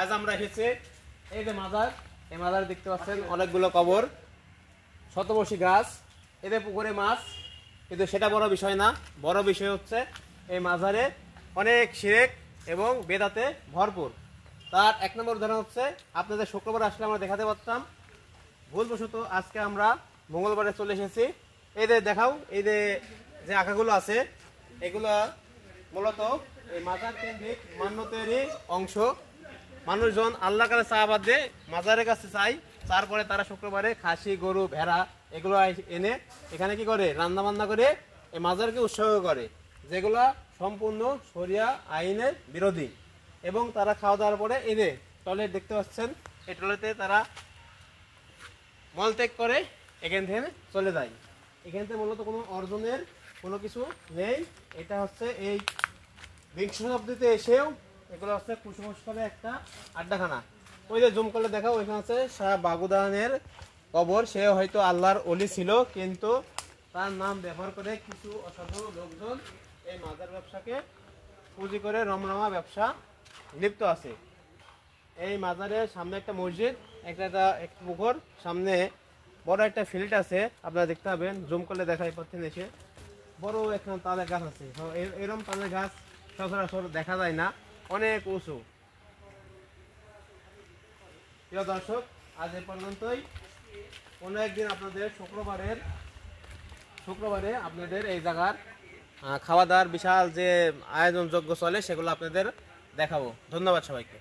আজ আমরা এসেছি এই যে মাজার, এই মাজার দেখতে পাচ্ছেন অনেকগুলো কবর, শতবর্ষী গাছ, এদের পুকুরে মাছ। কিন্তু সেটা বড় বিষয় না, বড় বিষয় হচ্ছে এই মাজারে অনেক শিরক এবং বেদাতে ভরপুর। তার এক নম্বর উদাহরণ হচ্ছে আপনাদের শুক্রবার আসলে আমরা দেখাতে পারতাম, ভুলবশত আজকে আমরা মঙ্গলবারে চলে এসেছি। এই যে দেখাও, এই যে আঁকাগুলো আছে এগুলো মূলত এই মাজার কেন্দ্রিক মান্যতেরই অংশ। মানুষজন আল্লাহর কাছে চা বাদ দিয়ে মাজারের কাছে চাই, তারপরে তারা শুক্রবারে খাসি, গরু, ভেড়া এগুলো এনে এখানে কি করে রান্না বান্না করে এই মাজারকে উৎসর্গ করে, যেগুলো সম্পূর্ণ শরিয়া আইনের বিরোধী। এবং তারা খাওয়া দাওয়ার পরে এই যে টয়লেট দেখতে পাচ্ছেন, এই টয়লেটে তারা মলত্যাগ করে এখান থেকে চলে যায়। এখান থেকে মূলত কোনো অর্জনের কোনো কিছু নেই। এটা হচ্ছে এই বিংশ শতাব্দীতে এসেও এগুলো হচ্ছে কুসংস্কারের একটা আড্ডাখানা। ওই যে জুম করলে দেখা, ওইখানে আছে শাহ বাগুদানের কবর। সে হয়তো আল্লাহর অলি ছিল, কিন্তু তার নাম ব্যবহার করে কিছু অসাধু লোকজন এই মাজার ব্যবসাকে পুঁজি করে রমরমা ব্যবসা লিপ্ত আছে। এই মাজারের সামনে একটা মসজিদ, একটা পুকুর, সামনে বড় একটা ফিল্ড আছে, আপনারা দেখতে পাবেন। জুম করলে দেখাই পাচ্ছেন এসে বড় এখানে তালের গাছ আছে। এরকম তালের গাছ সচরাচর দেখা যায় না, অনেক উঁচু। প্রিয় দর্শক, আজ এ পর্যন্তই। কোনো একদিন আপনাদের শুক্রবারে আপনাদের এই জায়গার খাওয়া দাওয়ার বিশাল যে আয়োজন যজ্ঞ চলে সেগুলো আপনাদের দেখাবো। ধন্যবাদ সবাইকে।